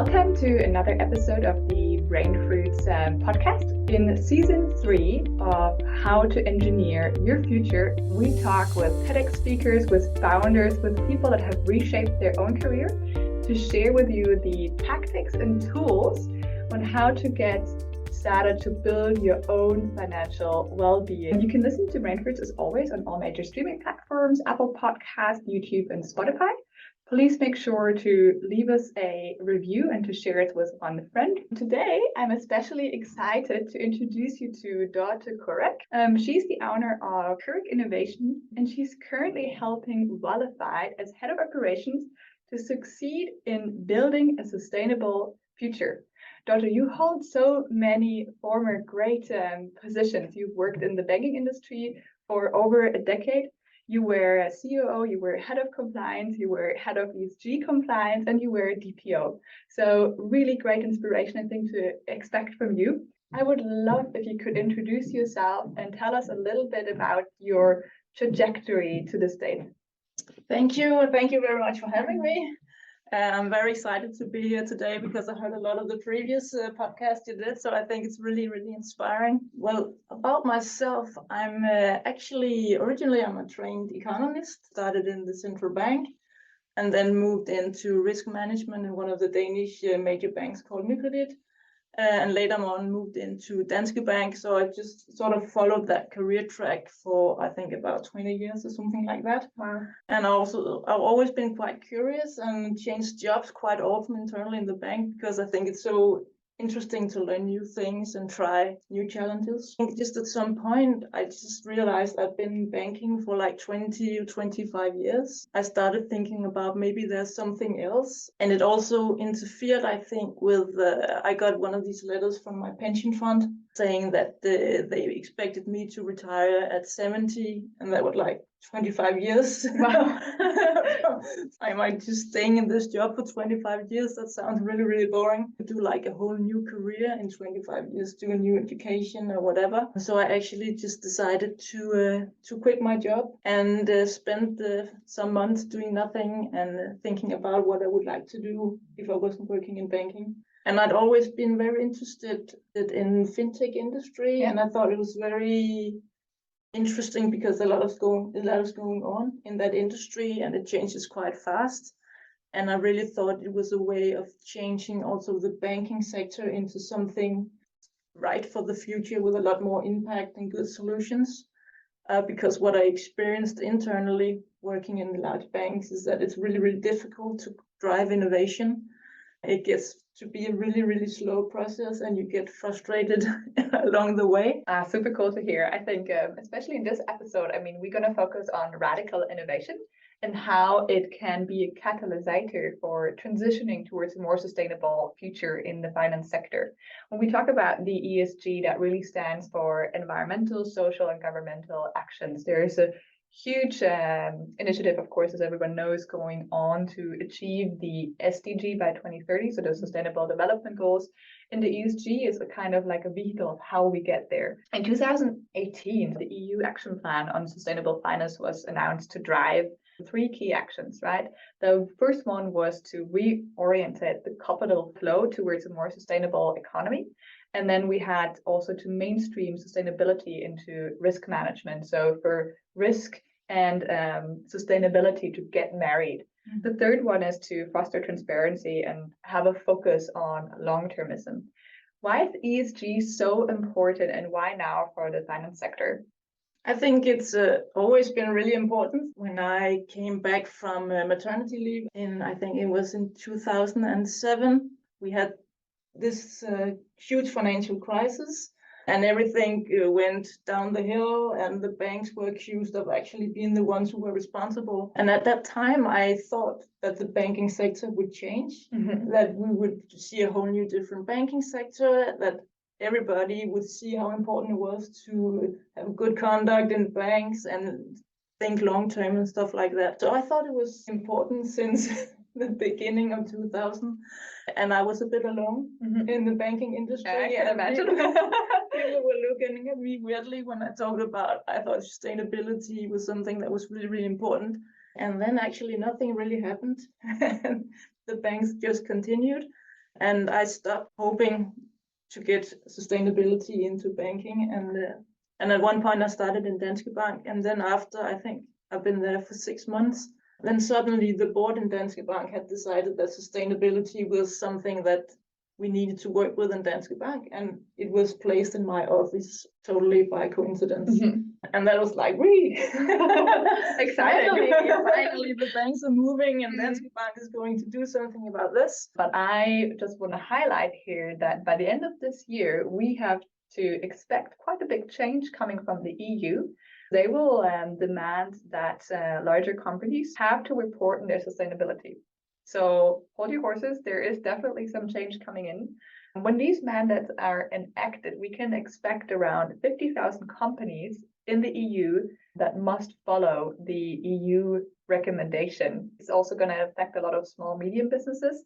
Welcome to another episode of the Brain Fruits podcast. In season 3 of How to Engineer Your Future, we talk with TEDx speakers, with founders, with people that have reshaped their own career to share with you the tactics and tools on how to get started to build your own financial well-being. You can listen to Brain Fruits as always on all major streaming platforms, Apple Podcasts, YouTube, and Spotify. Please make sure to leave us a review and to share it with one friend. Today, I'm especially excited to introduce you to Dorte Kurek. She's the owner of Kurek Innovation, and she's currently helping Valified as head of operations to succeed in building a sustainable future. Dorte, you hold so many former great positions. You've worked in the banking industry for over a decade. You were a COO, you were head of compliance, you were head of ESG compliance, and you were a DPO. So really great inspiration, I think, to expect from you. I would love if you could introduce yourself and tell us a little bit about your trajectory to this date. Thank you. Thank you very much for having me. I'm very excited to be here today because I heard a lot of the previous podcasts you did, so I think it's really, really inspiring. Well, about myself, I'm originally I'm a trained economist, started in the central bank, and then moved into risk management in one of the Danish major banks called Nykredit. And later on moved into Danske Bank. So I just sort of followed that career track for, I think, about 20 years or something like that. Wow. And I've always been quite curious and changed jobs quite often internally in the bank because I think it's so interesting to learn new things and try new challenges. I think just at some point, I just realized I've been banking for like 20 or 25 years. I started thinking about maybe there's something else. And it also interfered, I think, with, I got one of these letters from my pension fund saying that they expected me to retire at 70, and that would like 25 years. Wow. I might just staying in this job for 25 years. That sounds really, really boring. To do like a whole new career in 25 years, do a new education or whatever. So I actually just decided to quit my job and spend some months doing nothing and thinking about what I would like to do if I wasn't working in banking. And I'd always been very interested in fintech industry, and I thought it was very interesting because a lot is going on in that industry, and it changes quite fast. And I really thought it was a way of changing also the banking sector into something right for the future with a lot more impact and good solutions. Because what I experienced internally working in the large banks is that it's really, really difficult to drive innovation. It gets to be a really, really slow process, and you get frustrated along the way. Super cool to hear. I think, especially in this episode, we're going to focus on radical innovation and how it can be a catalyst for transitioning towards a more sustainable future in the finance sector. When we talk about the ESG, that really stands for environmental, social, and governmental actions. There is a huge initiative, of course, as everyone knows, going on to achieve the SDG by 2030, so the Sustainable Development Goals. And the ESG is a kind of like a vehicle of how we get there. In 2018, the EU Action Plan on Sustainable Finance was announced to drive 3 key actions, right? The first one was to reorient the capital flow towards a more sustainable economy. And then we had also to mainstream sustainability into risk management. So for risk and sustainability to get married. The third one is to foster transparency and have a focus on long-termism. Why is ESG so important, and why now for the finance sector? I think it's always been really important. When I came back from maternity leave I think it was in 2007, we had this huge financial crisis, and everything went down the hill, and the banks were accused of actually being the ones who were responsible. And at that time, I thought that the banking sector would change, that we would see a whole new different banking sector, that everybody would see how important it was to have good conduct in banks and think long-term and stuff like that. So I thought it was important since the beginning of 2000, and I was a bit alone in the banking industry. I can imagine. People were looking at me weirdly when I talked about, I thought sustainability was something that was really, really important. And then actually nothing really happened. The banks just continued. And I stopped hoping to get sustainability into banking. And at one point I started in Danske Bank. And then after, I think I've been there for 6 months, then suddenly the board in Danske Bank had decided that sustainability was something that we needed to work with in Danske Bank. And it was placed in my office totally by coincidence. Mm-hmm. And that was like, really exciting. Finally, the banks are moving and Danske Bank is going to do something about this. But I just want to highlight here that by the end of this year, we have to expect quite a big change coming from the EU. They will demand that larger companies have to report on their sustainability. So hold your horses, there is definitely some change coming in. When these mandates are enacted, we can expect around 50,000 companies in the EU that must follow the EU recommendation. It's also going to affect a lot of small, medium businesses.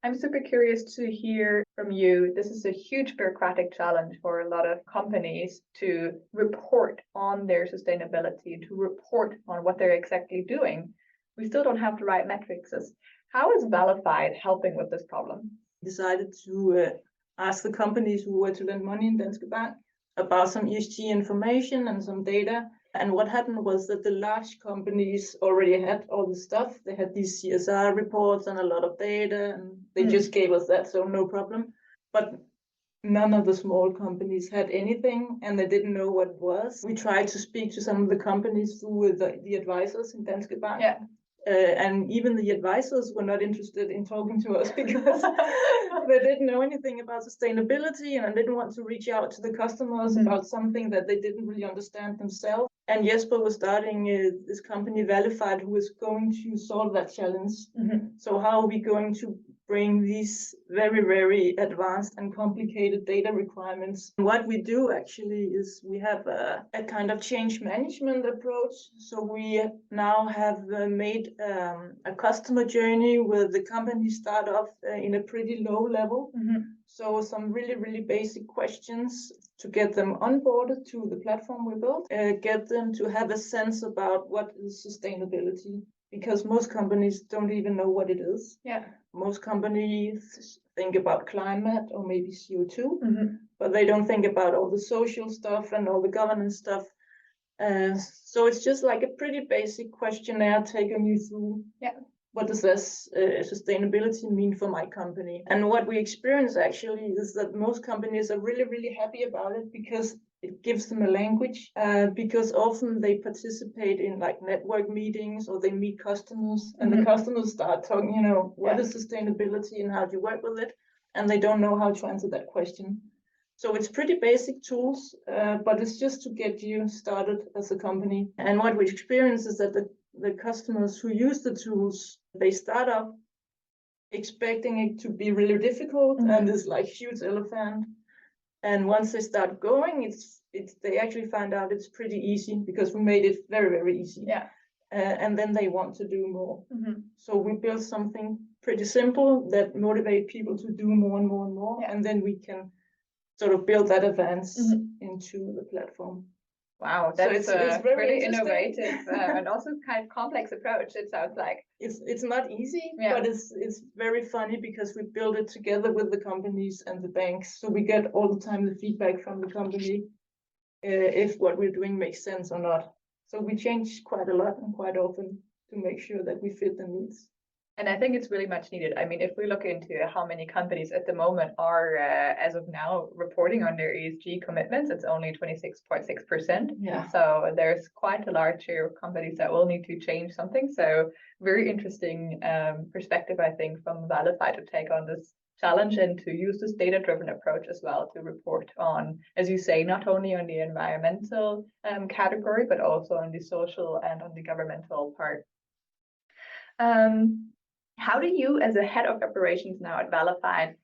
I'm super curious to hear from you. This is a huge bureaucratic challenge for a lot of companies to report on their sustainability, to report on what they're exactly doing. We still don't have the right metrics. How is Valified helping with this problem? Decided to ask the companies who were to lend money in Danske Bank about some ESG information and some data. And what happened was that the large companies already had all the stuff. They had these CSR reports and a lot of data, and they just gave us that, so no problem. But none of the small companies had anything, and they didn't know what it was. We tried to speak to some of the companies through the advisors in Danske Bank. Yeah. And even the advisors were not interested in talking to us because they didn't know anything about sustainability, and I didn't want to reach out to the customers about something that they didn't really understand themselves. And Jesper was starting this company Valified, who is going to solve that challenge. So how are we going to bring these very, very advanced and complicated data requirements? And what we do actually is we have a kind of change management approach. So we now have made a customer journey where the companies start off in a pretty low level. So some really, really basic questions to get them onboarded to the platform we built, get them to have a sense about what is sustainability, because most companies don't even know what it is. Yeah. Most companies think about climate or maybe CO2, but they don't think about all the social stuff and all the governance stuff. So it's just like a pretty basic questionnaire taking you through, what does this sustainability mean for my company? And what we experience actually is that most companies are really, really happy about it because it gives them a language, because often they participate in like network meetings or they meet customers and the customers start talking, what is sustainability and how do you work with it? And they don't know how to answer that question. So it's pretty basic tools, but it's just to get you started as a company. And what we experience is that the customers who use the tools, they start up expecting it to be really difficult and this like huge elephant. And once they start going, they actually find out it's pretty easy because we made it very, very easy. Yeah. And then they want to do more. So we built something pretty simple that motivate people to do more and more and more. Yeah. And then we can sort of build that advance into the platform. Wow, that's so it's very really innovative and also kind of complex approach, it sounds like. It's not easy, but it's very funny because we build it together with the companies and the banks. So we get all the time the feedback from the company if what we're doing makes sense or not. So we change quite a lot and quite often to make sure that we fit the needs. And I think it's really much needed. I mean, if we look into how many companies at the moment are, as of now, reporting on their ESG commitments, it's only 26.6%. Yeah. So there's quite a large share of companies that will need to change something. So very interesting perspective, I think, from Valified to take on this challenge and to use this data-driven approach as well to report on, as you say, not only on the environmental category, but also on the social and on the governmental part. How do you, as a head of operations now at Valified,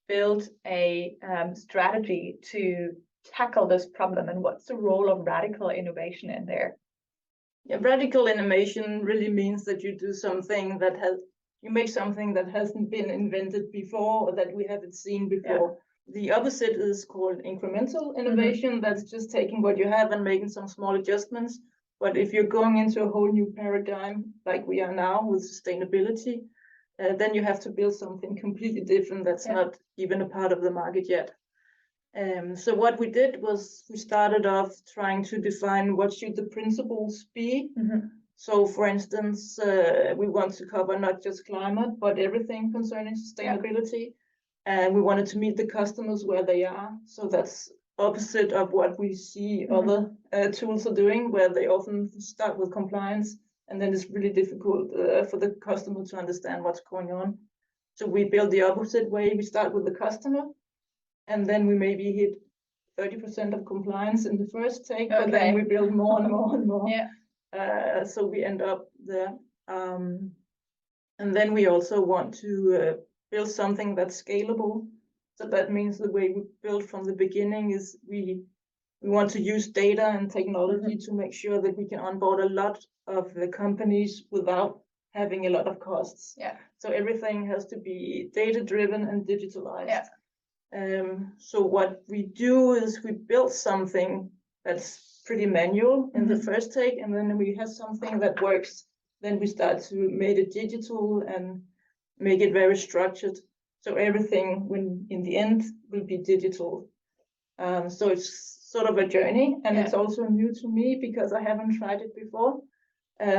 build a strategy to tackle this problem, and what's the role of radical innovation in there? Yeah, radical innovation really means that you do something that you make something that hasn't been invented before or that we haven't seen before. Yeah. The opposite is called incremental innovation. That's just taking what you have and making some small adjustments. But if you're going into a whole new paradigm, like we are now with sustainability, then you have to build something completely different that's not even a part of the market yet. So what we did was we started off trying to define what should the principles be. So for instance, we want to cover not just climate, but everything concerning sustainability. And we wanted to meet the customers where they are. So that's opposite of what we see other tools are doing, where they often start with compliance, and then it's really difficult for the customer to understand what's going on. So we build the opposite way. We start with the customer, and then we maybe hit 30% of compliance in the first take, but then we build more and more and more. So we end up there. And then we also want to build something that's scalable. So that means the way we build from the beginning is we want to use data and technology to make sure that we can onboard a lot of the companies without having a lot of costs. So everything has to be data-driven and digitalized. So what we do is we build something that's pretty manual in the first take, and then we have something that works. Then we start to make it digital and make it very structured. So everything, when in the end, will be digital. So it's sort of a journey, and it's also new to me because I haven't tried it before.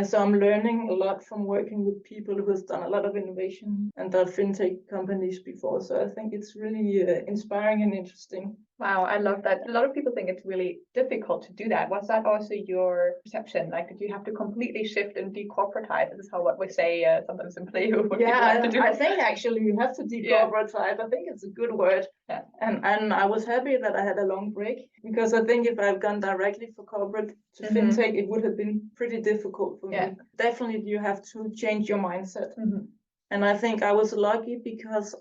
So I'm learning a lot from working with people who have done a lot of innovation and done fintech companies before. So I think it's really inspiring and interesting. Wow, I love that. A lot of people think it's really difficult to do that. Was that also your perception? Like, did you have to completely shift and decorporatize? This is how what we say sometimes in Play. I think actually you have to decorporatize. I think it's a good word. And I was happy that I had a long break, because I think if I've gone directly for corporate to fintech, it would have been pretty difficult for me. Definitely, you have to change your mindset. And I think I was lucky because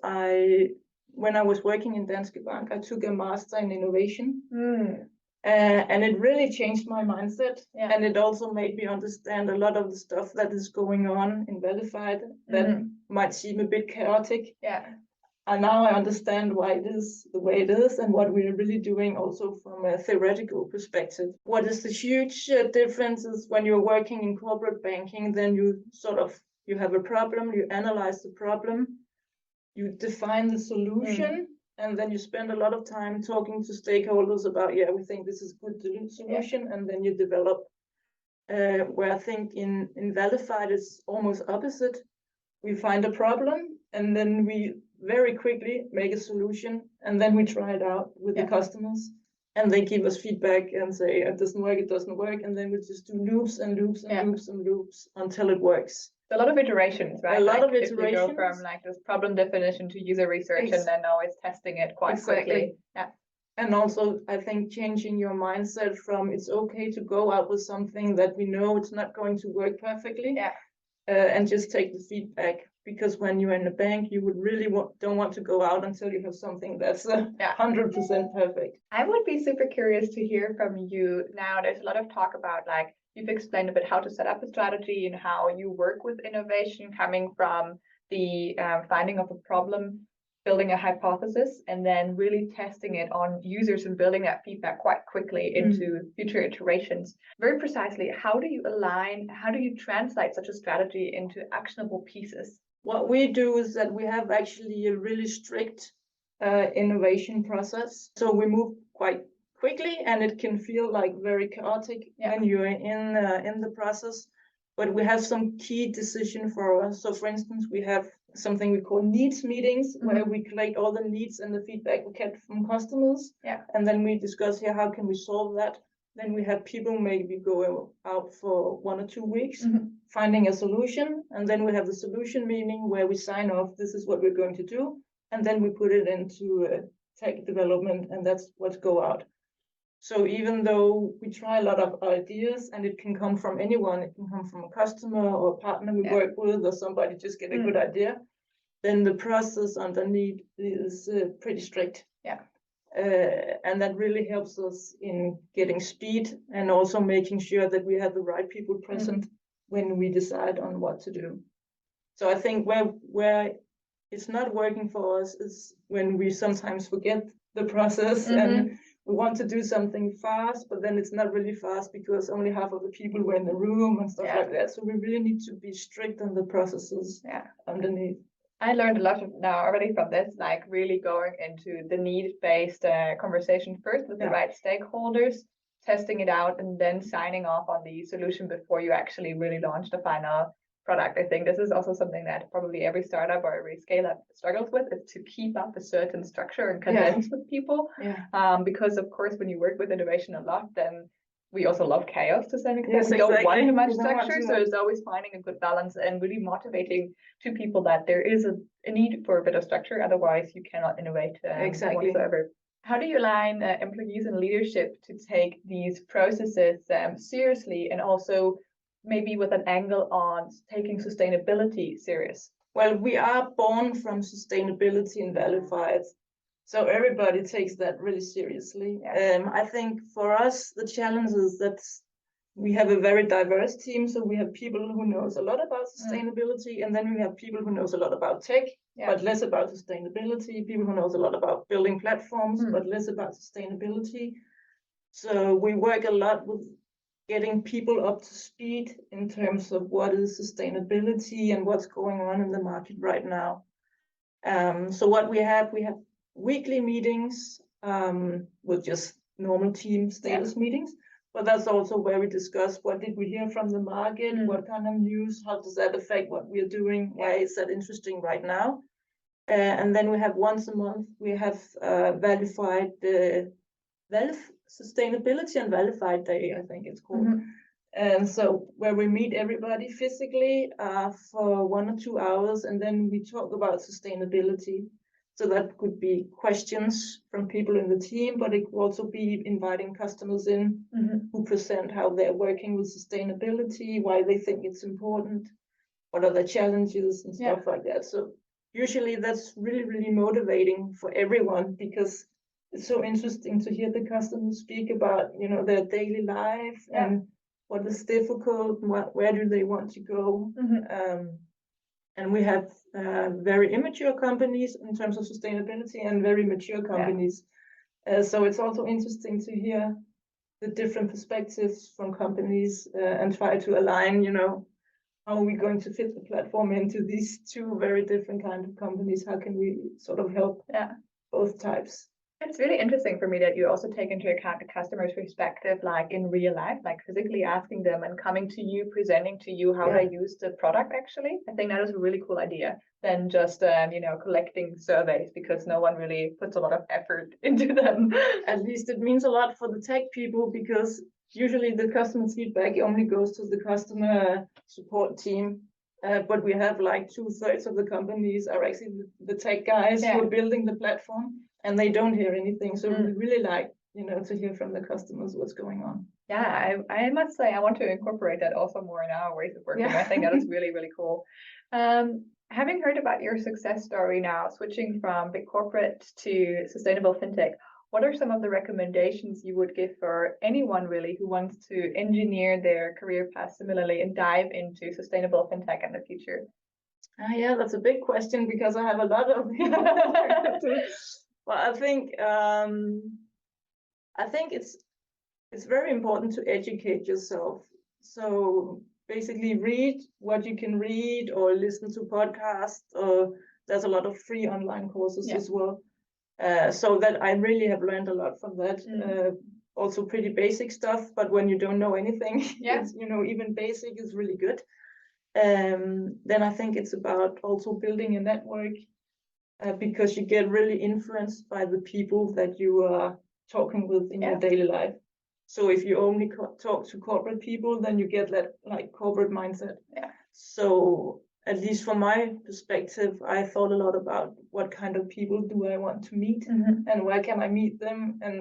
when I was working in Danske Bank, I took a master in innovation. And it really changed my mindset. And it also made me understand a lot of the stuff that is going on in Valified that might seem a bit chaotic. And now I understand why it is the way it is and what we're really doing also from a theoretical perspective. What is the huge difference is when you're working in corporate banking, then you have a problem, you analyze the problem, you define the solution, and then you spend a lot of time talking to stakeholders about, we think this is a good solution, and then you develop. Where I think in Valified it's almost opposite. We find a problem, and then we very quickly make a solution, and then we try it out with the customers, and they give us feedback and say it doesn't work, and then we just do loops and loops and loops and loops until it works. A lot of iterations, right? A lot of iterations. If you go from like this problem definition to user research, and then always testing it quite quickly. And also, I think changing your mindset from it's okay to go out with something that we know it's not going to work perfectly, and just take the feedback. Because when you're in a bank, you would really don't want to go out until you have something that's 100% perfect. I would be super curious to hear from you now. There's a lot of talk about, like, you've explained a bit how to set up a strategy and how you work with innovation, coming from the finding of a problem, building a hypothesis, and then really testing it on users and building that feedback quite quickly into future iterations. Very precisely, how do you translate such a strategy into actionable pieces? What we do is that we have actually a really strict innovation process. So we move quite quickly, and it can feel like very chaotic when you're in the process. But we have some key decision for us. So for instance, we have something we call needs meetings, where we collect all the needs and the feedback we get from customers. And then we discuss here, how can we solve that? Then we have people maybe go out for 1 or 2 weeks, finding a solution. And then we have the solution meeting where we sign off, this is what we're going to do. And then we put it into tech development, and that's what go out. So even though we try a lot of ideas, and it can come from anyone, it can come from a customer or a partner we work with, or somebody just get a good idea, then the process underneath is pretty strict. And that really helps us in getting speed, and also making sure that we have the right people present when we decide on what to do. So I think where it's not working for us is when we sometimes forget the process and we want to do something fast, but then it's not really fast because only half of the people were in the room and stuff like that. So we really need to be strict on the processes underneath. I learned a lot now already from this, like really going into the need-based conversation first with the right stakeholders, testing it out, and then signing off on the solution before you actually really launch the final product. I think this is also something that probably every startup or every scale-up struggles with, is to keep up a certain structure and cadence with people. Because of course, when you work with innovation a lot, then we also love chaos to some extent. Yes, we don't want too much We don't want structure, too so much. it's always finding a good balance and really motivating to people that there is a need for a bit of structure. Otherwise, you cannot innovate whatsoever. How do you align employees and leadership to take these processes seriously, and also maybe with an angle on taking sustainability serious? Well, we are born from sustainability and Valified. So everybody takes that really seriously. I think for us, the challenge is that we have a very diverse team. So we have people who knows a lot about sustainability, and then we have people who knows a lot about tech, but less about sustainability. People who knows a lot about building platforms, but less about sustainability. So we work a lot with getting people up to speed in terms of what is sustainability and what's going on in the market right now. So what we have weekly meetings with just normal team status meetings, but that's also where we discuss what did we hear from the market, what kind of news, how does that affect what we're doing, why is that interesting right now. And then we have once a month, we have Valified, Sustainability and Valified Day, I think it's called. And so where we meet everybody physically for 1 or 2 hours, and then we talk about sustainability. So that could be questions from people in the team, but it could also be inviting customers in who present how they're working with sustainability, why they think it's important, what are the challenges and stuff like that. So usually that's really, really motivating for everyone, because it's so interesting to hear the customers speak about, you know, their daily life and what is difficult, where do they want to go. And we have very immature companies in terms of sustainability and very mature companies. So it's also interesting to hear the different perspectives from companies and try to align, you know, how are we going to fit the platform into these two very different kind of companies? How can we sort of help both types? It's really interesting for me that you also take into account the customer's perspective, like in real life, like physically asking them and coming to you, presenting to you how they use the product actually. I think that is a really cool idea than just, you know, collecting surveys, because no one really puts a lot of effort into them. At least it means a lot for the tech people, because usually the customer feedback only goes to the customer support team. But we have like 2/3 of the companies are actually the tech guys who are building the platform, and they don't hear anything. So we really like, you know, to hear from the customers what's going on. Yeah, I must say I want to incorporate that also more in our ways of working. I think that is really, really cool. Having heard about your success story now, switching from big corporate to sustainable fintech, what are some of the recommendations you would give for anyone really who wants to engineer their career path similarly and dive into sustainable fintech in the future? Yeah, that's a big question, because I have a lot of Well, I think it's very important to educate yourself. So basically read what you can read, or listen to podcasts, or there's a lot of free online courses as well. So that I really have learned a lot from that. Also pretty basic stuff, but when you don't know anything, it's, you know, even basic is really good. Then I think it's about also building a network, because you get really influenced by the people that you are talking with in your daily life. So if you only talk to corporate people, then you get that like corporate mindset. So at least from my perspective, I thought a lot about what kind of people do I want to meet, and where can I meet them, and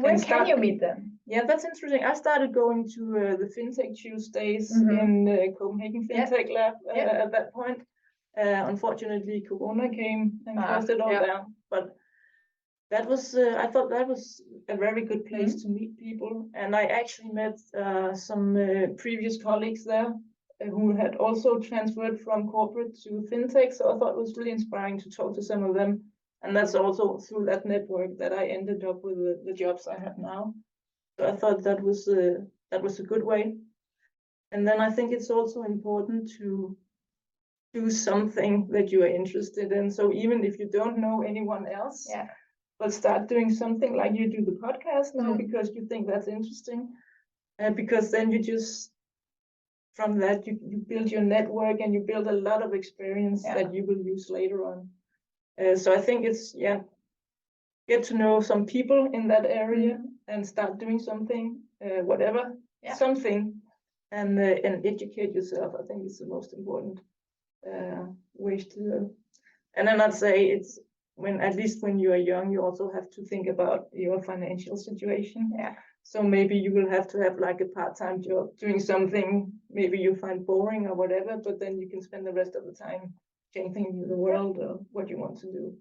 when can you meet them? Yeah, that's interesting. I started going to the Fintech Tuesdays in Copenhagen Fintech Lab at that point. Unfortunately, Corona came and closed it all down. But that was, I thought that was a very good place to meet people. And I actually met some previous colleagues there who had also transferred from corporate to fintech. So I thought it was really inspiring to talk to some of them. And that's also through that network that I ended up with the jobs I have now. So I thought that was a good way. And then I think it's also important to do something that you are interested in. So even if you don't know anyone else, but start doing something like you do the podcast now because you think that's interesting. Because then you just, from that, you build your network and you build a lot of experience that you will use later on. So I think it's, get to know some people in that area and start doing something, whatever, something, and educate yourself. I think it's the most important ways to do. And then I'd say it's at least when you are young, you also have to think about your financial situation. So maybe you will have to have like a part-time job doing something maybe you find boring or whatever, but then you can spend the rest of the time changing the world or what you want to do.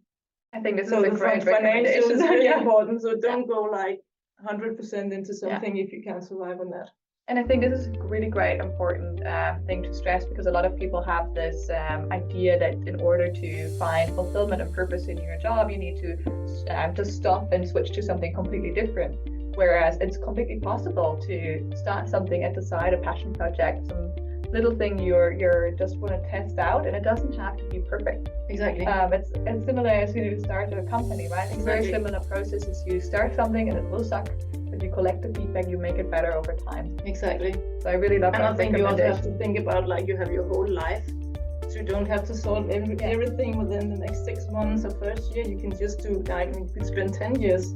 I think this is a great financial is really important. So don't go like 100% into something if you can't survive on that. And I think this is a really great, important thing to stress, because a lot of people have this idea that in order to find fulfillment and purpose in your job, you need to just stop and switch to something completely different. Whereas it's completely possible to start something at the side, a passion project, some little thing you're just want to test out, and it doesn't have to be perfect. Exactly. It's similar as you start a company, right? It's very similar processes. You start something and it will suck, but you collect the feedback, you make it better over time. Exactly. So I really love that. And I think you also have to think about like you have your whole life. So you don't have to solve everything within the next 6 months or first year. You can just do like you could spend 10 years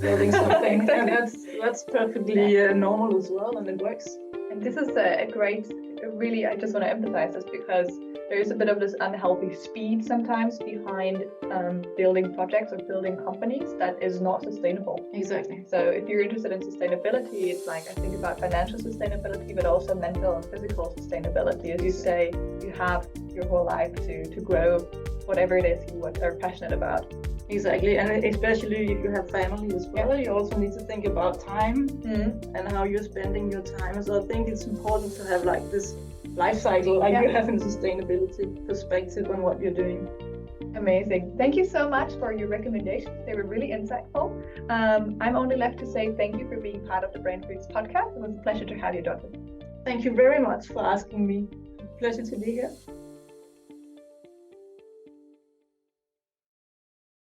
building something. And that's perfectly normal as well, and it works. And this is a great, really, I just want to emphasize this because there is a bit of this unhealthy speed sometimes behind building projects or building companies that is not sustainable. Exactly. So if you're interested in sustainability, it's like I think about financial sustainability, but also mental and physical sustainability. As you say, you have your whole life to grow whatever it is you are passionate about. Exactly, and especially if you have family as well, you also need to think about time and how you're spending your time. So I think it's important to have like this life cycle, like you have in sustainability perspective on what you're doing. Amazing. Thank you so much for your recommendations. They were really insightful. I'm only left to say thank you for being part of the Brain Foods podcast. It was a pleasure to have you, Dorte. Thank you very much for asking me. Pleasure to be here.